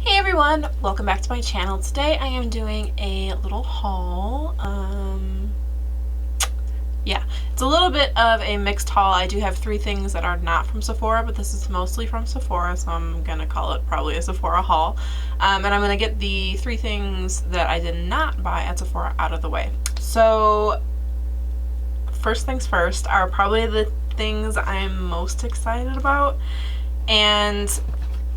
Hey everyone, welcome back to my channel. Today I am doing a little haul. Yeah, it's a little bit of a mixed haul. I do have three things that are not from Sephora, but this is mostly from Sephora, so I'm gonna call it probably a Sephora haul. And I'm gonna get the three things that I did not buy at Sephora out of the way. So first things first are probably the things I'm most excited about, and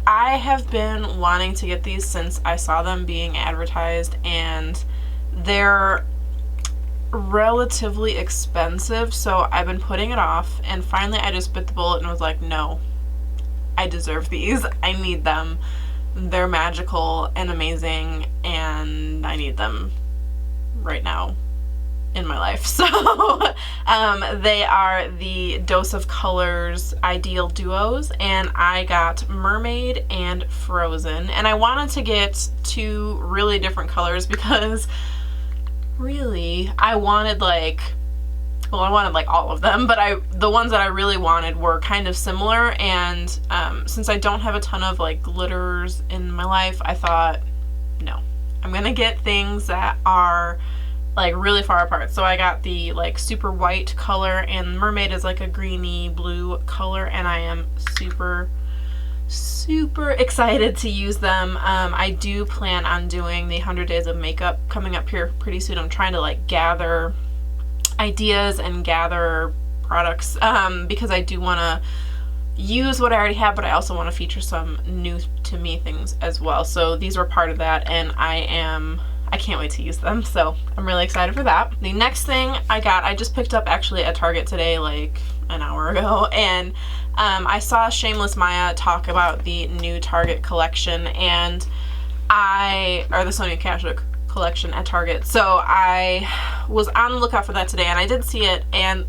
I have been wanting to get these since I saw them being advertised, and they're relatively expensive, so I've been putting it off, and finally I just bit the bullet and was like, no, I deserve these. I need them. They're magical and amazing, and I need them right now in my life. So they are the Dose of Colors Ideal Duos, and I got Mermaid and Frozen, and I wanted to get two really different colors because really I wanted like all of them, but the ones that I really wanted were kind of similar, and since I don't have a ton of like glitters in my life, I thought, no, I'm gonna get things that are like really far apart. So I got the like super white color, and Mermaid is like a greeny blue color, and I am super excited to use them. I do plan on doing the 100 days of makeup coming up here pretty soon. I'm trying to like gather ideas and gather products because I do want to use what I already have, but I also want to feature some new to me things as well. So these were part of that, and I can't wait to use them, so I'm really excited for that. The next thing I just picked up actually at Target today, like an hour ago, and I saw Shameless Maya talk about the new Target collection, and or the Sonia Kashuk collection at Target. So I was on the lookout for that today, and I did see it, and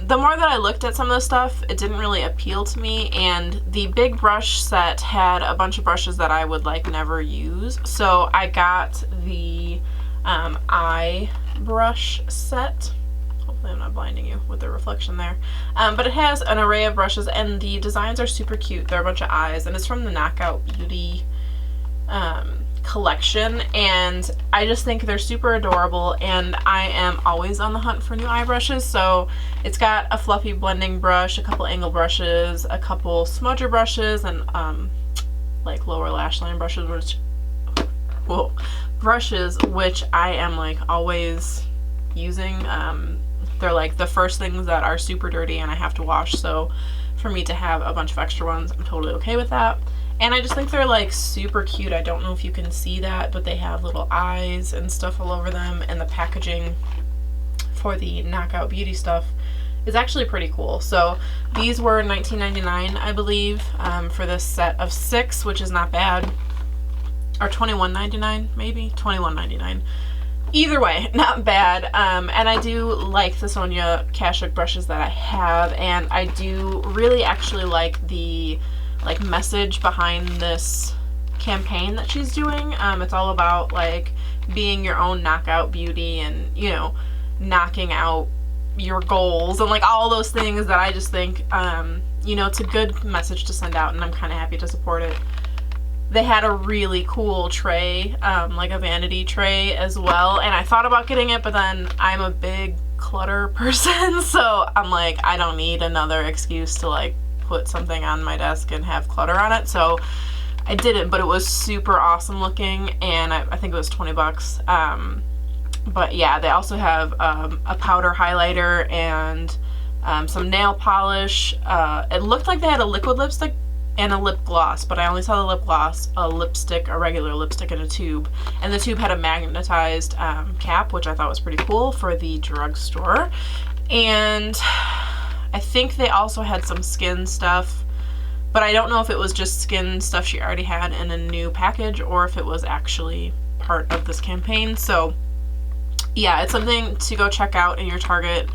the more that I looked at some of the stuff, it didn't really appeal to me, and the big brush set had a bunch of brushes that I would like never use. So I got the eye brush set. Hopefully I'm not blinding you with the reflection there. But it has an array of brushes, and the designs are super cute. They're a bunch of eyes, and it's from the Knockout Beauty collection, and I just think they're super adorable, and I am always on the hunt for new eye brushes. So it's got a fluffy blending brush, a couple angle brushes, a couple smudger brushes, and like lower lash line brushes, which I am like always using. They're like the first things that are super dirty and I have to wash, so for me to have a bunch of extra ones, I'm totally okay with that. And I just think they're like super cute. I don't know if you can see that, but they have little eyes and stuff all over them, and the packaging for the Knockout Beauty stuff is actually pretty cool. So these were $19.99, I believe, for this set of 6, which is not bad. Or $21.99, maybe? $21.99. Either way, not bad. And I do like the Sonia Kashuk brushes that I have, and I do really actually like the message behind this campaign that she's doing. It's all about like being your own knockout beauty, and you know, knocking out your goals, and like all those things that I just think you know, it's a good message to send out, and I'm kind of happy to support it. They had a really cool tray, like a vanity tray as well, and I thought about getting it, but then I'm a big clutter person, so I'm like, I don't need another excuse to like put something on my desk and have clutter on it, so I didn't. But it was super awesome looking, and I think it was 20 bucks. But yeah, they also have a powder highlighter and some nail polish. It looked like they had a liquid lipstick and a lip gloss, but I only saw the lip gloss, a lipstick, a regular lipstick in a tube, and the tube had a magnetized cap, which I thought was pretty cool for the drugstore. And I think they also had some skin stuff, but I don't know if it was just skin stuff she already had in a new package or if it was actually part of this campaign. So yeah, it's something to go check out in your Target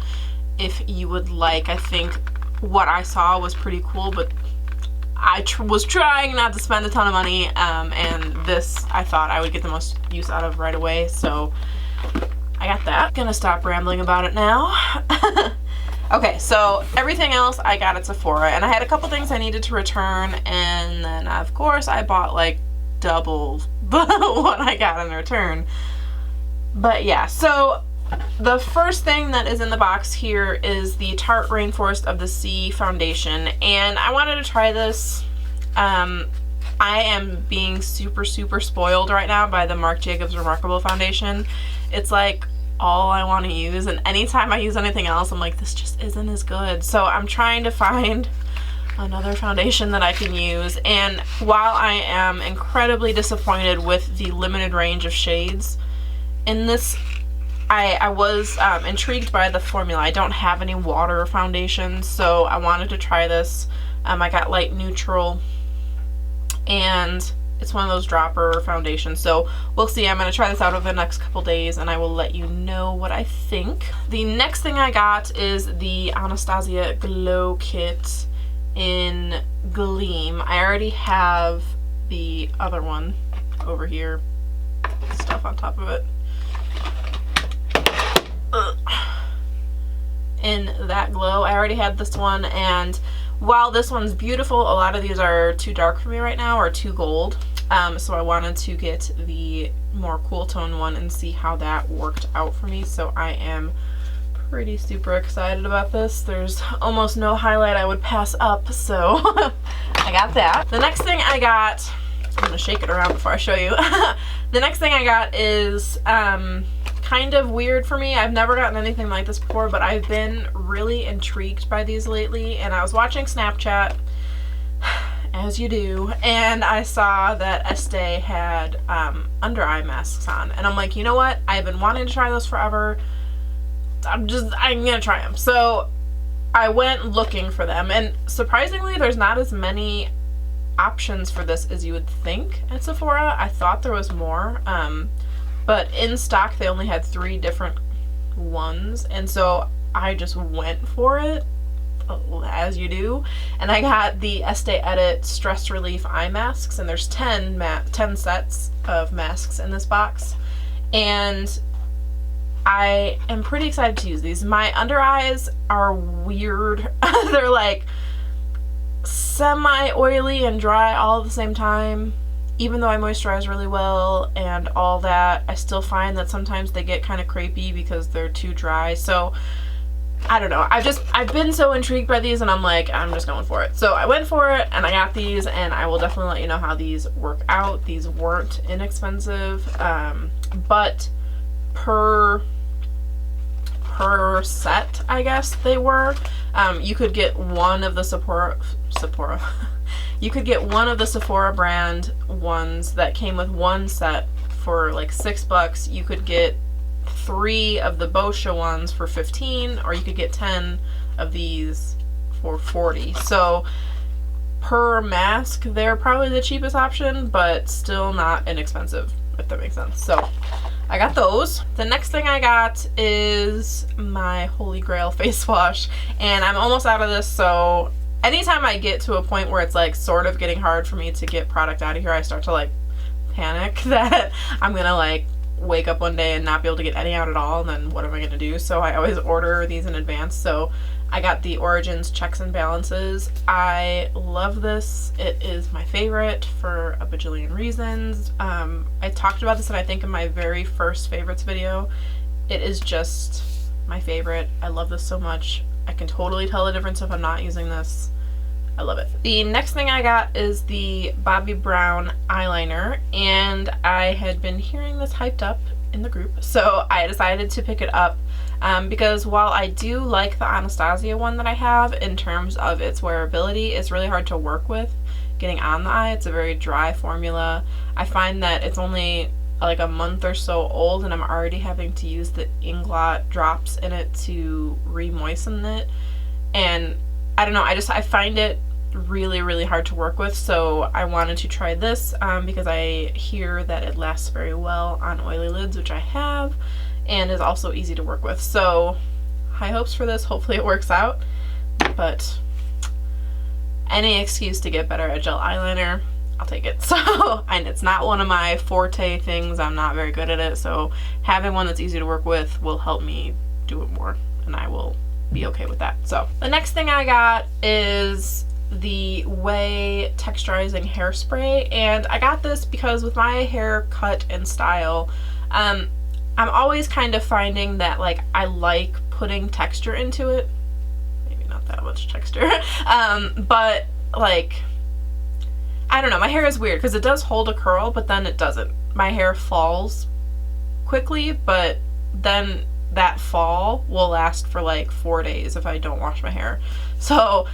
if you would like. I think what I saw was pretty cool, but I was trying not to spend a ton of money, and this I thought I would get the most use out of right away, so I got that. Gonna stop rambling about it now. Okay, so everything else I got at Sephora, and I had a couple things I needed to return, and then of course I bought like double what I got in return. But yeah, so the first thing that is in the box here is the Tarte Rainforest of the Sea foundation, and I wanted to try this. I am being super spoiled right now by the Marc Jacobs Remarkable foundation. It's like all I want to use, and anytime I use anything else I'm like, this just isn't as good. So I'm trying to find another foundation that I can use, and while I am incredibly disappointed with the limited range of shades in this, I was intrigued by the formula. I don't have any water foundation, so I wanted to try this. I got light neutral, and it's one of those dropper foundations, so we'll see. I'm going to try this out over the next couple days, and I will let you know what I think. The next thing I got is the Anastasia Glow Kit in Gleam. I already have the other one over here, stuff on top of it. In that glow, I already had this one, and while this one's beautiful, a lot of these are too dark for me right now, or too gold. So I wanted to get the more cool tone one and see how that worked out for me. So I am pretty super excited about this. There's almost no highlight I would pass up, so I got that. The next thing I got, I'm gonna shake it around before I show you. The next thing I got is kind of weird for me. I've never gotten anything like this before, but I've been really intrigued by these lately, and I was watching Snapchat, as you do, and I saw that Estee had under eye masks on, and I'm like, you know what? I've been wanting to try those forever. I'm gonna try them. So I went looking for them, and surprisingly there's not as many options for this as you would think at Sephora. I thought there was more, but in stock they only had 3 different ones, and so I just went for it, as you do, and I got the Estee Edit Stress Relief Eye Masks, and there's 10 sets of masks in this box, and I am pretty excited to use these. My under eyes are weird. They're like semi-oily and dry all at the same time. Even though I moisturize really well and all that, I still find that sometimes they get kind of crepey because they're too dry. So I don't know. I've been so intrigued by these, and I'm like, I'm just going for it. So I went for it, and I got these, and I will definitely let you know how these work out. These weren't inexpensive, but per set, I guess they were. You could get one of the Sephora. You could get one of the Sephora brand ones that came with one set for like $6. You could get 3 of the Boscia ones for $15, or you could get 10 of these for $40. So per mask, they're probably the cheapest option, but still not inexpensive, if that makes sense. So I got those. The next thing I got is my Holy Grail face wash, and I'm almost out of this, so anytime I get to a point where it's like sort of getting hard for me to get product out of here, I start to like panic that I'm gonna like wake up one day and not be able to get any out at all, and then what am I gonna do? So I always order these in advance. So I got the Origins Checks and Balances. I love this. It is my favorite for a bajillion reasons. I talked about this, and I think in my very first favorites video. It is just my favorite. I love this so much. I can totally tell the difference if I'm not using this. I love it. The next thing I got is the Bobbi Brown eyeliner, and I had been hearing this hyped up in the group, so I decided to pick it up because while I do like the Anastasia one that I have in terms of its wearability, it's really hard to work with getting on the eye. It's a very dry formula. I find that it's only like a month or so old, and I'm already having to use the Inglot drops in it to re-moisten it, and I don't know, I find it really hard to work with. So I wanted to try this because I hear that it lasts very well on oily lids, which I have, and is also easy to work with. So high hopes for this. Hopefully it works out, but any excuse to get better at gel eyeliner, I'll take it. So, and it's not one of my forte things. I'm not very good at it, so having one that's easy to work with will help me do it more, and I will be okay with that. So the next thing I got is the Way texturizing hairspray, and I got this because with my hair cut and style, I'm always kind of finding that like I like putting texture into it. Maybe not that much texture, but like, I don't know, my hair is weird because it does hold a curl, but then it doesn't. My hair falls quickly, but then that fall will last for like 4 days if I don't wash my hair. So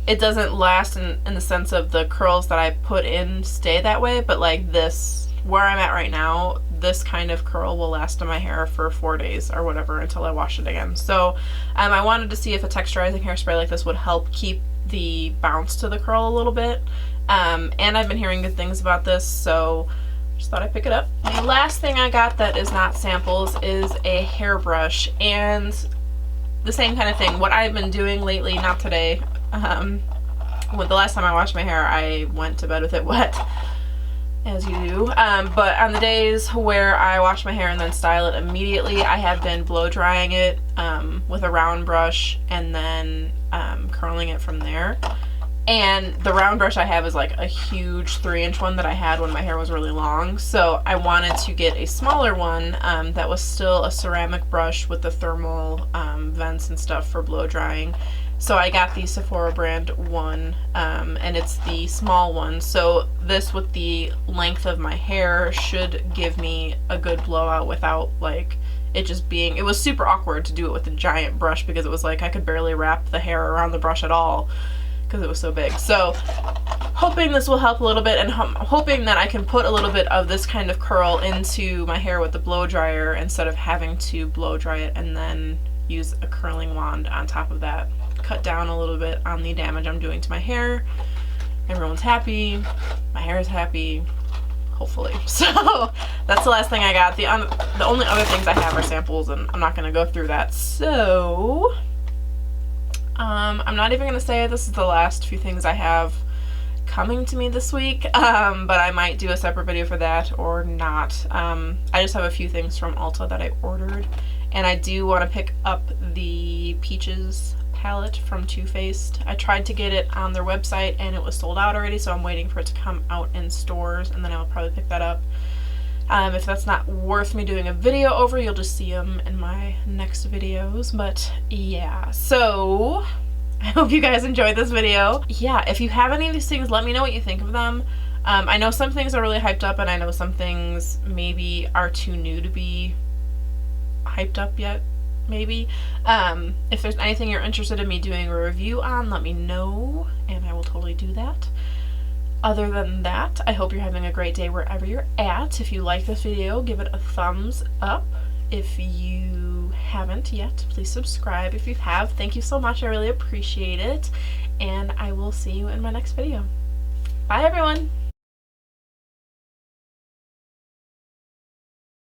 it doesn't last in the sense of the curls that I put in stay that way, but like this, where I'm at right now, this kind of curl will last in my hair for 4 days or whatever until I wash it again. So I wanted to see if a texturizing hairspray like this would help keep the bounce to the curl a little bit. And I've been hearing good things about this, so just thought I'd pick it up. The last thing I got that is not samples is a hairbrush, and the same kind of thing. What I've been doing lately, not today, the last time I washed my hair, I went to bed with it wet, as you do, but on the days where I wash my hair and then style it immediately, I have been blow drying it with a round brush and then curling it from there. And the round brush I have is like a huge 3-inch one that I had when my hair was really long. So I wanted to get a smaller one that was still a ceramic brush with the thermal vents and stuff for blow drying. So I got the Sephora brand one, and it's the small one. So this, with the length of my hair, should give me a good blowout without like it just being, it was super awkward to do it with a giant brush because it was like I could barely wrap the hair around the brush at all because it was so big. So hoping this will help a little bit, and hoping that I can put a little bit of this kind of curl into my hair with the blow dryer instead of having to blow dry it and then use a curling wand on top of that. Cut down a little bit on the damage I'm doing to my hair. Everyone's happy, my hair is happy, hopefully. So that's the last thing I got. The only other things I have are samples, and I'm not going to go through that. So I'm not even going to say this is the last few things I have coming to me this week, but I might do a separate video for that or not. I just have a few things from Ulta that I ordered, and I do want to pick up the Peaches palette from Too Faced. I tried to get it on their website and it was sold out already, so I'm waiting for it to come out in stores, and then I will probably pick that up. If that's not worth me doing a video over, you'll just see them in my next videos. But yeah, so I hope you guys enjoyed this video. Yeah, if you have any of these things, let me know what you think of them. I know some things are really hyped up, and I know some things maybe are too new to be hyped up yet, maybe. If there's anything you're interested in me doing a review on, let me know, and I will totally do that. Other than that, I hope you're having a great day wherever you're at. If you like this video, give it a thumbs up. If you haven't yet, please subscribe. If you have, thank you so much. I really appreciate it. And I will see you in my next video. Bye, everyone.